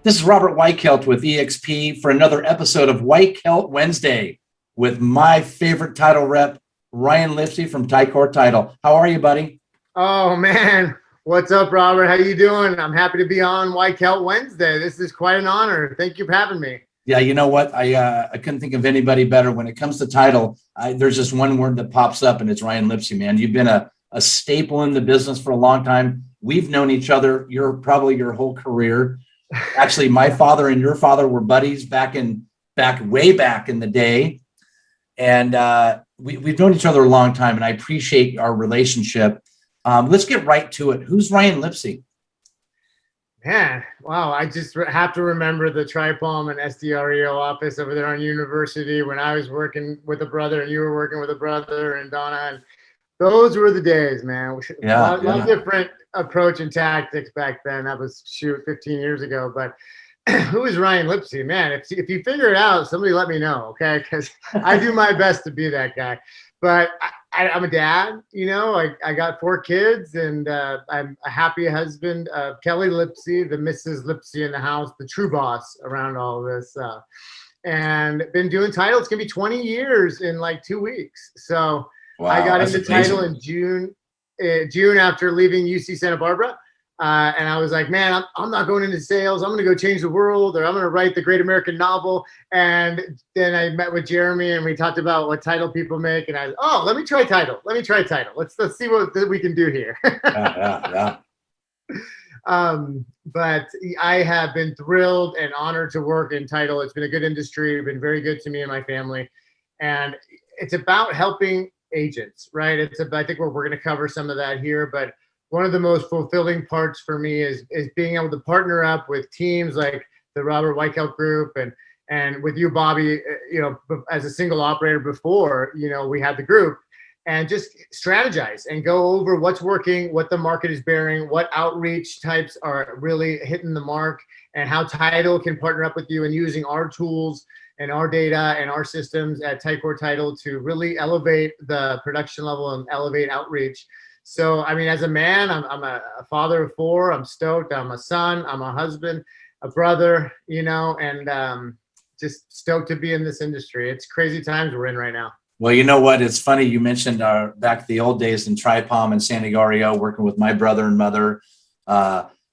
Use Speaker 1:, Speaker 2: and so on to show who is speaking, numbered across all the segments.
Speaker 1: This is Robert Weichelt with EXP for another episode of Weichelt Wednesday with my favorite title rep, Ryan Lipsey from Tycor Title. How are you, buddy?
Speaker 2: Oh man, what's up, Robert? How you doing? I'm happy to be on Weichelt Wednesday. This is quite an honor. Thank you for having me.
Speaker 1: Yeah, you know what? I couldn't think of anybody better when it comes to title. There's just one word that pops up, and it's Ryan Lipsey, man. You've been a staple in the business for a long time. We've known each other. You're probably your whole career. Actually, my father and your father were buddies way back in the day. And we've known each other a long time, and I appreciate our relationship. Let's get right to it. Who's Ryan Lipsey?
Speaker 2: Man, wow. I just have to remember the Tripalm and SDREO office over there on University when I was working with a brother and you were working with a brother and Donna. And those were the days, man.
Speaker 1: Yeah,
Speaker 2: a lot different approach and tactics back then. That was 15 years ago. But who is Ryan Lipsey? Man, if you figure it out, somebody let me know, okay? Because I do my best to be that guy. But I'm a dad, you know. I got 4 kids, and I'm a happy husband. Kelly Lipsey, the Mrs. Lipsey in the house, the true boss around all this. And been doing title. It's going to be 20 years in like 2 weeks. So wow, I got into title in June after leaving UC Santa Barbara. And I was like, man, I'm not going into sales. I'm going to go change the world, or I'm going to write the great American novel. And then I met with Jeremy and we talked about what title people make. And I was, let me try title. Let's see what we can do here.
Speaker 1: Yeah.
Speaker 2: But I have been thrilled and honored to work in title. It's been a good industry. It's been very good to me and my family. And it's about helping agents, right? I think we're going to cover some of that here, but one of the most fulfilling parts for me is being able to partner up with teams like the Robert Weichelt Group and with you, Bobby, as a single operator before, we had the group, and just strategize and go over what's working, what the market is bearing, what outreach types are really hitting the mark, and how title can partner up with you and using our tools and our data and our systems at Tycor Title to really elevate the production level and elevate outreach. So, I mean, as a man, I'm a father of 4. I'm stoked. I'm a son. I'm a husband, a brother, and just stoked to be in this industry. It's crazy times we're in right now.
Speaker 1: Well, you know what? It's funny. You mentioned back the old days in Tripalm and San Diego, working with my brother and mother.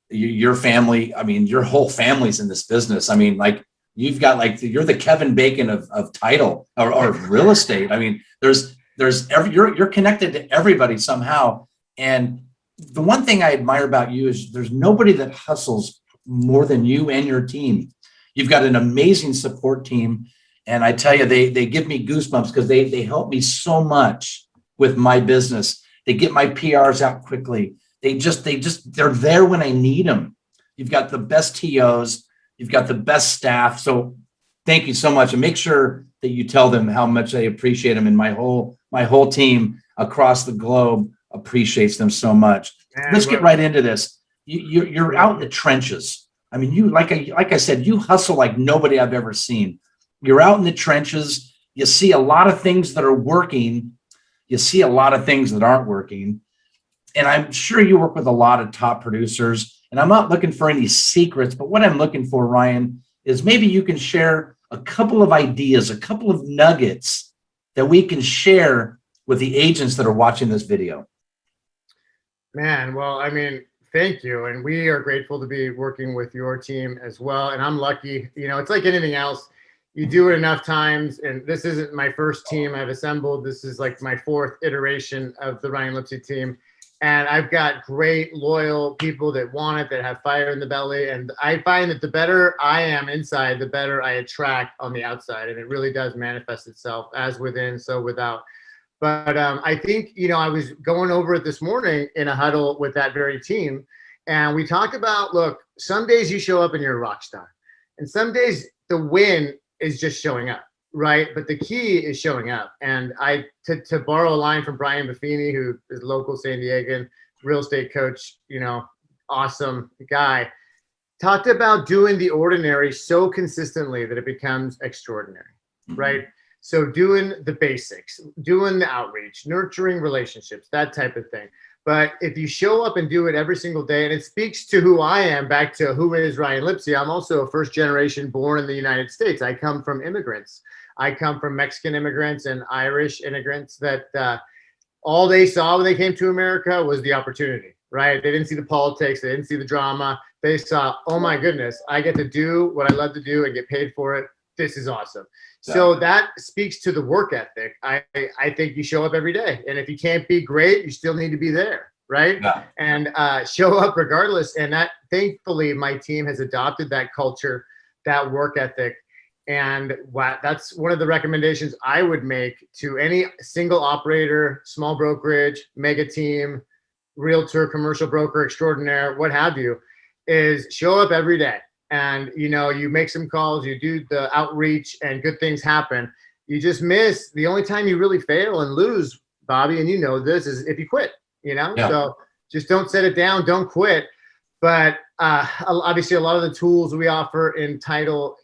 Speaker 1: Your family, I mean, your whole family's in this business. I mean, like you've got you're the Kevin Bacon of title or real estate. I mean, you're connected to everybody somehow. And the one thing I admire about you is there's nobody that hustles more than you and your team. You've got an amazing support team. And I tell you, they give me goosebumps because they help me so much with my business. They get my PRs out quickly. They're there when I need them. You've got the best TOs. You've got the best staff. So thank you so much. And make sure that you tell them how much I appreciate them, and my whole team across the globe appreciates them so much. Let's get right into this. You're out in the trenches. I mean, you like I said, you hustle like nobody I've ever seen. You're out in the trenches. You see a lot of things that are working. You see a lot of things that aren't working. And I'm sure you work with a lot of top producers. And I'm not looking for any secrets, but what I'm looking for, Ryan, is maybe you can share a couple of ideas, a couple of nuggets that we can share with the agents that are watching this video.
Speaker 2: Man, well, I mean, thank you. And we are grateful to be working with your team as well. And I'm lucky, it's like anything else. You do it enough times, and this isn't my first team I've assembled. This is like my 4th iteration of the Ryan Lipsey team. And I've got great, loyal people that want it, that have fire in the belly. And I find that the better I am inside, the better I attract on the outside. And it really does manifest itself as within, so without. But I think, I was going over it this morning in a huddle with that very team. And we talked about, look, some days you show up and you're a rock star. And some days the win is just showing up. Right. But the key is showing up. And to borrow a line from Brian Buffini, who is local San Diegan real estate coach, awesome guy, talked about doing the ordinary so consistently that it becomes extraordinary. Right. So doing the basics, doing the outreach, nurturing relationships, that type of thing. But if you show up and do it every single day, and it speaks to who I am, back to who is Ryan Lipsey. I'm also a first generation born in the United States. I come from immigrants. I come from Mexican immigrants and Irish immigrants that all they saw when they came to America was the opportunity, right? They didn't see the politics. They didn't see the drama. They saw, oh my goodness, I get to do what I love to do and get paid for it. This is awesome. Yeah. So that speaks to the work ethic. I think you show up every day. And if you can't be great, you still need to be there, right? Yeah. And show up regardless. And that, thankfully, my team has adopted that culture, that work ethic. And that's one of the recommendations I would make to any single operator, small brokerage, mega team, realtor, commercial broker extraordinaire, what have you, is show up every day. And, you know, you make some calls, you do the outreach, and good things happen. You just miss the only time you really fail and lose, Bobby, and you know this, is if you quit, you know? Yeah. So just don't set it down, don't quit. But obviously a lot of the tools we offer in title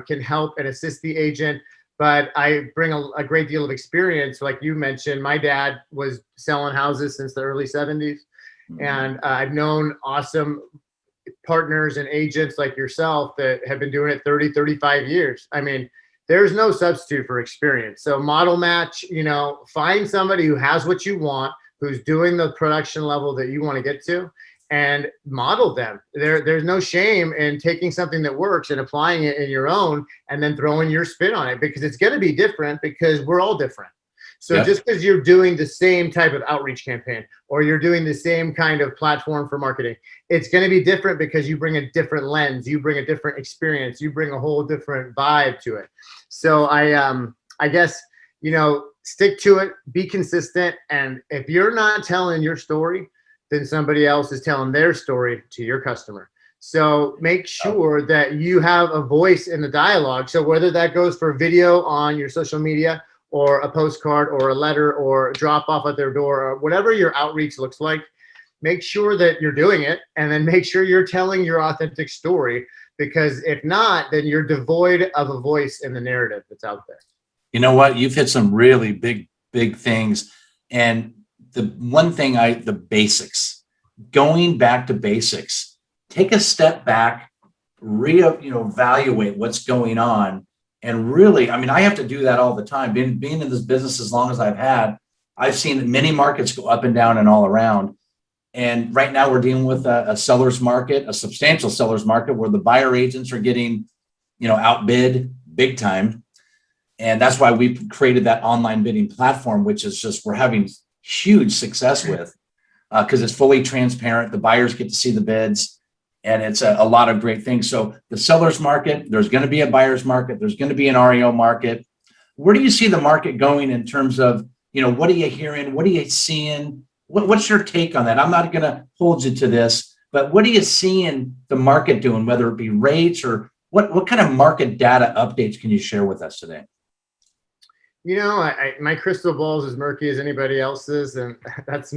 Speaker 2: can help and assist the agent, but I bring a great deal of experience. Like you mentioned, my dad was selling houses since the early 70s. Mm-hmm. And I've known awesome partners and agents like yourself that have been doing it 30, 35 years. I mean, there's no substitute for experience. So model match, you know, find somebody who has what you want, who's doing the production level that you want to get to, and model them. There's no shame in taking something that works and applying it in your own and then throwing your spin on it, because it's going to be different, because we're all different. So yeah. Just because you're doing the same type of outreach campaign or you're doing the same kind of platform for marketing, it's going to be different because you bring a different lens, you bring a different experience, you bring a whole different vibe to it. So I guess, you know, stick to it, be consistent. And if you're not telling your story, then somebody else is telling their story to your customer. So make sure that you have a voice in the dialogue. So whether that goes for video on your social media, or a postcard, or a letter, or a drop off at their door, or whatever your outreach looks like, make sure that you're doing it, and then make sure you're telling your authentic story, because if not, then you're devoid of a voice in the narrative that's out there.
Speaker 1: You know what? You've hit some really big things. And the one thing the basics, going back to basics, take a step back, evaluate what's going on. And really, I mean, I have to do that all the time. Being in this business as long as I've seen many markets go up and down and all around. And right now we're dealing with a seller's market, a substantial seller's market, where the buyer agents are getting, outbid big time. And that's why we created that online bidding platform, which is just, we're having huge success with, because it's fully transparent. The buyers get to see the bids. And it's a lot of great things. So the seller's market, there's going to be a buyer's market. There's going to be an REO market. Where do you see the market going in terms of, what are you hearing? What are you seeing? What's your take on that? I'm not going to hold you to this, but what are you seeing the market doing, whether it be rates or what kind of market data updates can you share with us today?
Speaker 2: My crystal ball is as murky as anybody else's, and that's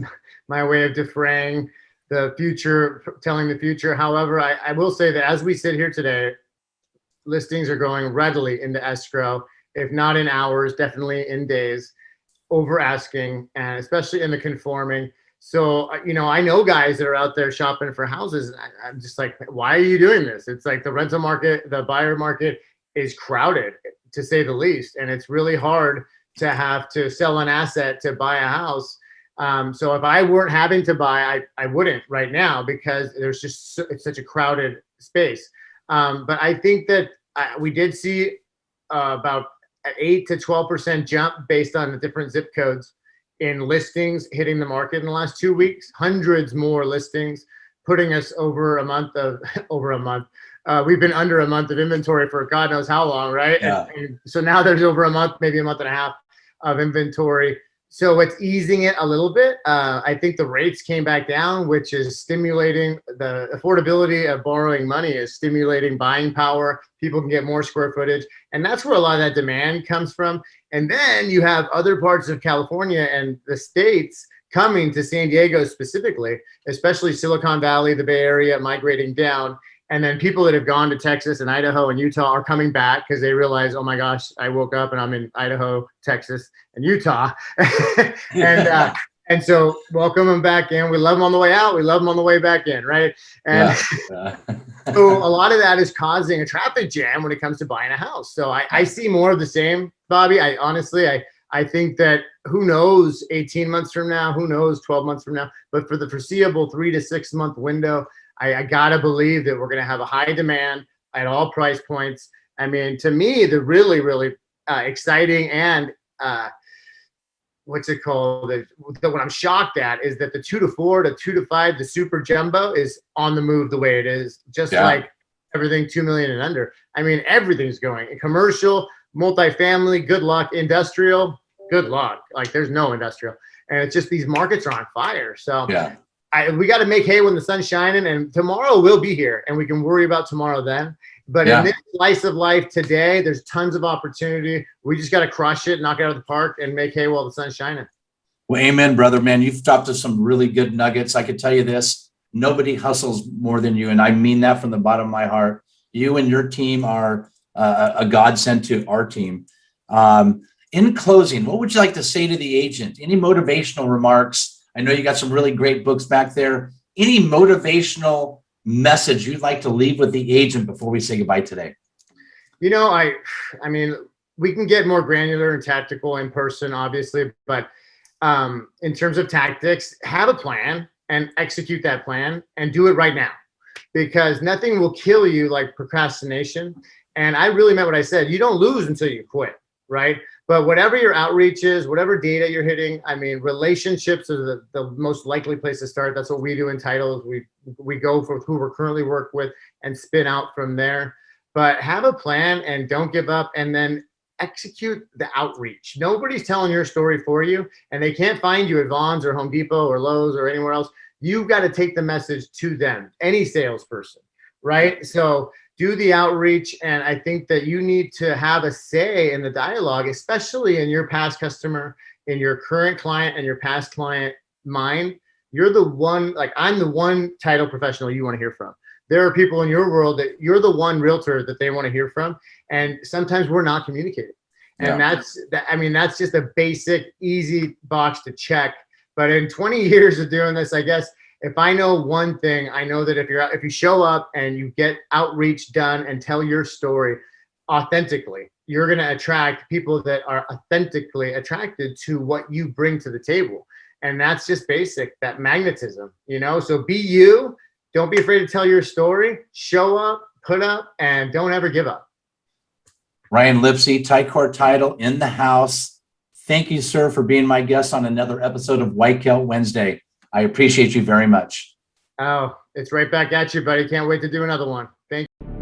Speaker 2: my way of defraying the future, telling the future. However, I will say that as we sit here today, listings are going readily into escrow, if not in hours, definitely in days, over asking, and especially in the conforming. So, I know guys that are out there shopping for houses. And I'm just like, why are you doing this? It's like the rental market, the buyer market is crowded, to say the least. And it's really hard to have to sell an asset to buy a house. So if I weren't having to buy, I wouldn't right now, because there's just it's such a crowded space. But I think that we did see about an 8 to 12% jump based on the different zip codes in listings hitting the market in the last 2 weeks. Hundreds more listings, putting us over a month. We've been under a month of inventory for God knows how long, right? Yeah. And so now there's over a month, maybe a month and a half of inventory. So it's easing it a little bit. I think the rates came back down, which is stimulating the affordability of borrowing money, is stimulating buying power. People can get more square footage. And that's where a lot of that demand comes from. And then you have other parts of California and the states coming to San Diego specifically, especially Silicon Valley, the Bay Area, migrating down. And then people that have gone to Texas and Idaho and Utah are coming back because they realize, oh my gosh, I woke up and I'm in Idaho, Texas, and Utah. And so welcome them back in. We love them on the way out. We love them on the way back in, right? And
Speaker 1: Yeah.
Speaker 2: so a lot of that is causing a traffic jam when it comes to buying a house. So I see more of the same, Bobby. I honestly, I think that who knows 18 months from now, who knows 12 months from now, but for the foreseeable 3 to 6 month window, I gotta believe that we're gonna have a high demand at all price points. I mean, to me, the really, really exciting and what's it called? What I'm shocked at is that the 2 to 4 to 2 to 5, the super jumbo is on the move the way it is, just like everything 2 million and under. I mean, everything's going commercial, multifamily, good luck, industrial, good luck. Like there's no industrial. And it's just these markets are on fire. So we got to make hay when the sun's shining, and tomorrow will be here and we can worry about tomorrow then. But in this slice of life today, there's tons of opportunity. We just got to crush it, knock it out of the park, and make hay while the sun's shining.
Speaker 1: Well, amen, brother, man. You've dropped us some really good nuggets. I can tell you this, nobody hustles more than you. And I mean that from the bottom of my heart. You and your team are a godsend to our team. In closing, what would you like to say to the agent? Any motivational remarks? I know you got some really great books back there. Any motivational message you'd like to leave with the agent before we say goodbye today?
Speaker 2: You know, I mean, we can get more granular and tactical in person, obviously, but in terms of tactics, have a plan and execute that plan and do it right now, because nothing will kill you like procrastination. And I really meant what I said. You don't lose until you quit, right? But whatever your outreach is, whatever data you're hitting, I mean, relationships are the most likely place to start. That's what we do in titles. We go for who we're currently work with and spin out from there. But have a plan and don't give up, and then execute the outreach. Nobody's telling your story for you, and they can't find you at Vaughn's or Home Depot or Lowe's or anywhere else. You've got to take the message to them, any salesperson, right? So do the outreach. And I think that you need to have a say in the dialogue, especially in your past customer, in your current client and your past client mind. You're the one, like I'm the one title professional you want to hear from. There are people in your world that you're the one realtor that they want to hear from. And sometimes we're not communicating. And that's just a basic, easy box to check. But in 20 years of doing this, I guess, if I know one thing, I know that if you show up and you get outreach done and tell your story authentically, you're going to attract people that are authentically attracted to what you bring to the table. And that's just basic, that magnetism, you know? So be you, don't be afraid to tell your story, show up, put up, and don't ever give up.
Speaker 1: Ryan Lipsey, Tycor Title in the house. Thank you, sir, for being my guest on another episode of Weichelt Wednesday. I appreciate you very much.
Speaker 2: Oh, it's right back at you, buddy. Can't wait to do another one. Thank you.